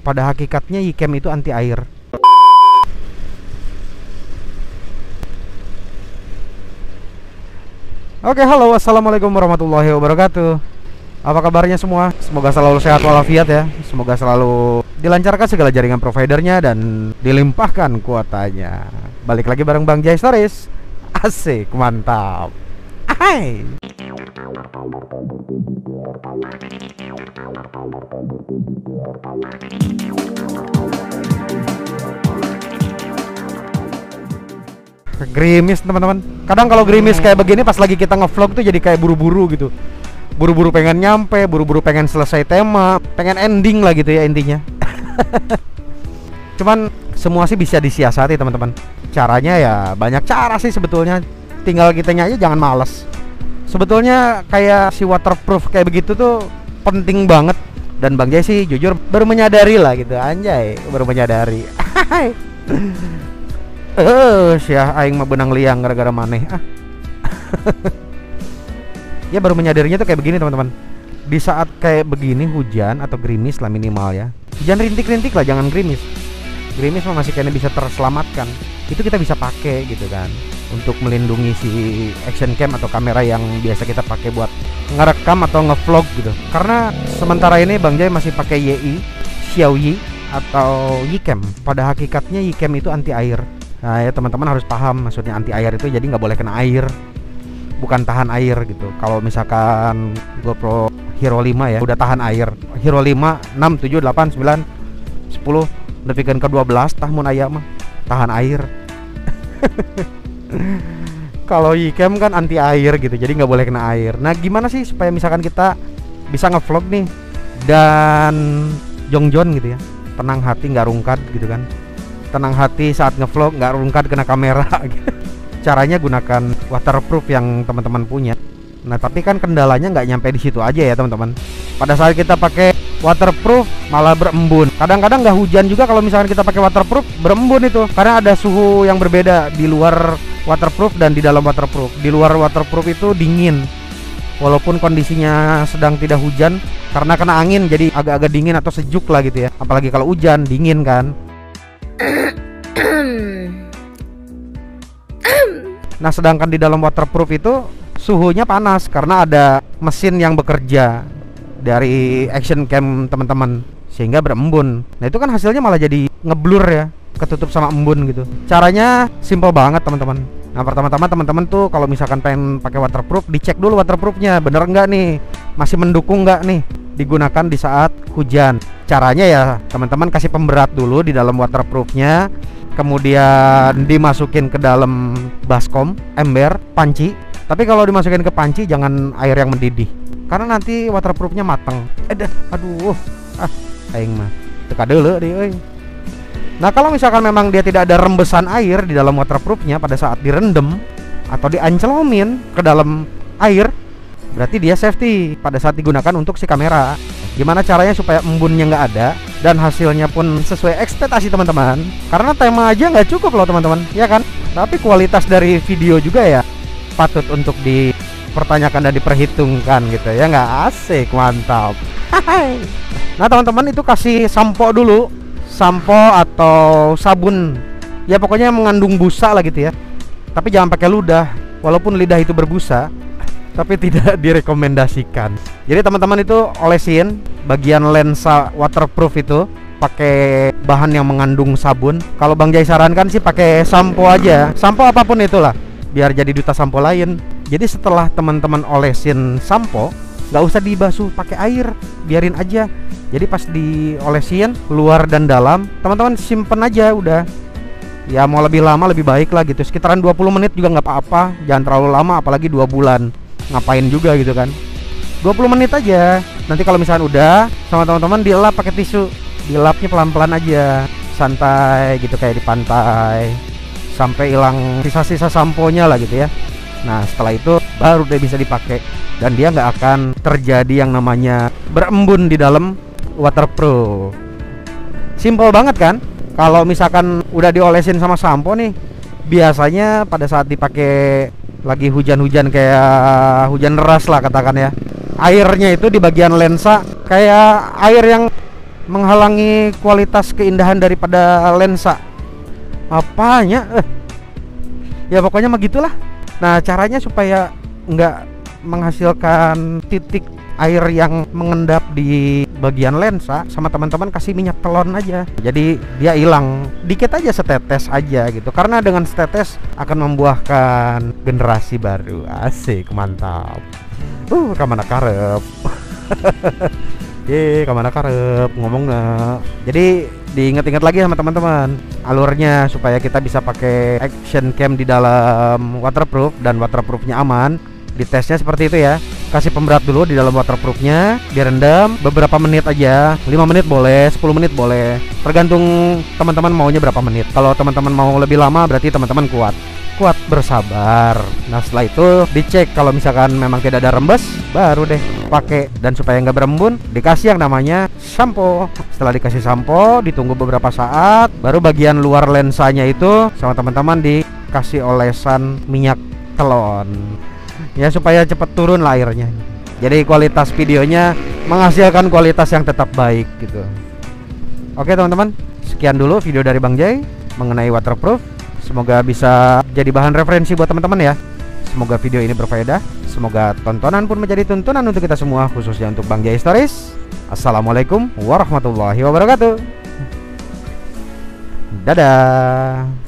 Pada hakikatnya Yicam itu anti air. Oke, halo, assalamualaikum warahmatullahi wabarakatuh. Apa kabarnya semua? Semoga selalu sehat walafiat ya. Semoga selalu dilancarkan segala jaringan providernya dan dilimpahkan kuotanya. Balik lagi bareng Bang Jay Stories. Asik, mantap. Hai. Gerimis teman-teman. Kadang kalau gerimis kayak begini pas lagi kita ngevlog tuh jadi kayak buru-buru gitu. Buru-buru pengen nyampe, buru-buru pengen selesai tema, pengen ending lah gitu ya intinya. Cuman semua sih bisa disiasati teman-teman. Caranya ya banyak cara sih sebetulnya. Tinggal kitanya aja jangan males. Sebetulnya kayak si waterproof kayak begitu tuh penting banget. Dan Bang Jay sih jujur baru menyadari lah gitu. Anjay, baru menyadari. Syah aing mah benang liang gara-gara maneh. Ya baru menyadarinya tuh kayak begini teman-teman. Di saat kayak begini hujan atau gerimis lah minimal ya. Hujan rintik-rintik lah, jangan gerimis. Gerimis mah masih kayaknya bisa terselamatkan. Itu kita bisa pakai gitu kan untuk melindungi si action cam atau kamera yang biasa kita pakai buat ngerekam atau ngevlog gitu. Karena sementara ini Bang Jay masih pakai Xiaoyi atau Yicam. Pada hakikatnya Yicam itu anti air. Nah ya teman-teman harus paham maksudnya anti air itu, jadi nggak boleh kena air, bukan tahan air gitu. Kalau misalkan GoPro Hero 5 ya udah tahan air, Hero 5, 6, 7, 8, 9, 10 depikan ke 12 tahun ayam mah tahan air. Kalau Yicam kan anti air gitu, jadi nggak boleh kena air. Nah gimana sih supaya misalkan kita bisa ngevlog nih dan jongjon gitu ya, tenang hati nggak rungkad gitu kan. Tenang hati saat ngevlog, nggak rungkad kena kamera gitu. Caranya gunakan waterproof yang teman-teman punya. Nah tapi kan kendalanya nggak nyampe di situ aja ya teman-teman. Pada saat kita pakai waterproof malah berembun. Kadang-kadang nggak hujan juga kalau misalkan kita pakai waterproof, berembun itu karena ada suhu yang berbeda di luar waterproof dan di dalam waterproof. Di luar waterproof itu dingin, walaupun kondisinya sedang tidak hujan, karena kena angin jadi agak-agak dingin atau sejuk lah gitu ya. Apalagi kalau hujan dingin kan. Nah sedangkan di dalam waterproof itu suhunya panas karena ada mesin yang bekerja dari action cam teman-teman sehingga berembun. Nah itu kan hasilnya malah jadi ngeblur ya, ketutup sama embun gitu. Caranya simple banget teman-teman. Nah pertama-tama teman-teman tuh kalau misalkan pengen pakai waterproof, dicek dulu waterproofnya bener enggak nih, masih mendukung enggak nih digunakan di saat hujan. Caranya ya teman-teman kasih pemberat dulu di dalam waterproofnya, kemudian dimasukin ke dalam baskom, ember, panci. Tapi kalau dimasukin ke panci jangan air yang mendidih, karena nanti waterproofnya mateng. Aduh, aing mah teka deuleu deui euy. Nah kalau misalkan memang dia tidak ada rembesan air di dalam waterproofnya pada saat direndam atau diancelomin ke dalam air, berarti dia safety pada saat digunakan untuk si kamera. Gimana caranya supaya embunnya nggak ada dan hasilnya pun sesuai ekspektasi teman-teman? Karena tema aja nggak cukup loh teman-teman, ya kan? Tapi kualitas dari video juga ya patut untuk dipertanyakan dan diperhitungkan gitu ya, nggak? Asik, mantap. Nah teman-teman itu kasih sampo dulu, sampo atau sabun, ya pokoknya mengandung busa lah gitu ya. Tapi jangan pakai ludah, walaupun lidah itu berbusa, tapi tidak direkomendasikan. Jadi teman-teman itu olesin bagian lensa waterproof itu pakai bahan yang mengandung sabun. Kalau Bang Jay sarankan sih pakai sampo aja, sampo apapun itulah, biar jadi duta sampo lain. Jadi setelah teman-teman olesin sampo, nggak usah dibasuh pakai air, biarin aja. Jadi pas diolesin luar dan dalam, teman-teman simpen aja udah. Ya mau lebih lama lebih baik lah gitu, sekitaran 20 menit juga nggak apa-apa. Jangan terlalu lama, apalagi 2 bulan. Ngapain juga gitu kan, 20 menit aja. Nanti kalau misalnya udah sama teman-teman dilap pakai tisu, dilapnya pelan-pelan aja, santai gitu kayak di pantai, sampai hilang sisa-sisa samponya lah gitu ya. Nah setelah itu baru dia bisa dipakai dan dia nggak akan terjadi yang namanya berembun di dalam waterproof. Simple banget kan? Kalau misalkan udah diolesin sama sampo nih, biasanya pada saat dipakai lagi hujan-hujan kayak hujan deras lah katakan ya, airnya itu di bagian lensa kayak air yang menghalangi kualitas keindahan daripada lensa. Apanya? Ya pokoknya mah gitulah. Nah, caranya supaya nggak menghasilkan titik air yang mengendap di bagian lensa, sama teman-teman kasih minyak telon aja. Jadi dia hilang dikit aja, setetes aja gitu. Karena dengan setetes akan membuahkan generasi baru. Asik, mantap. Kamana karep. Kamana karep ngomongnya. Jadi diingat-ingat lagi sama teman-teman alurnya supaya kita bisa pakai action cam di dalam waterproof dan waterproofnya aman. Di tesnya seperti itu ya. Kasih pemberat dulu di dalam waterproofnya, direndam beberapa menit aja, 5 menit boleh, 10 menit boleh, tergantung teman-teman maunya berapa menit. Kalau teman-teman mau lebih lama berarti teman-teman kuat bersabar. Nah, setelah itu dicek, kalau misalkan memang tidak ada rembes, baru deh pakai. Dan supaya nggak berembun, dikasih yang namanya sampo. Setelah dikasih sampo, ditunggu beberapa saat, baru bagian luar lensanya itu sama teman-teman dikasih olesan minyak telon. Ya supaya cepat turun lah airnya. Jadi kualitas videonya menghasilkan kualitas yang tetap baik gitu. Oke teman-teman, sekian dulu video dari Bang Jay mengenai waterproof. Semoga bisa jadi bahan referensi buat teman-teman ya. Semoga video ini berfaedah. Semoga tontonan pun menjadi tuntunan untuk kita semua, khususnya untuk Bang Jay Stories. Assalamualaikum warahmatullahi wabarakatuh. Dadah.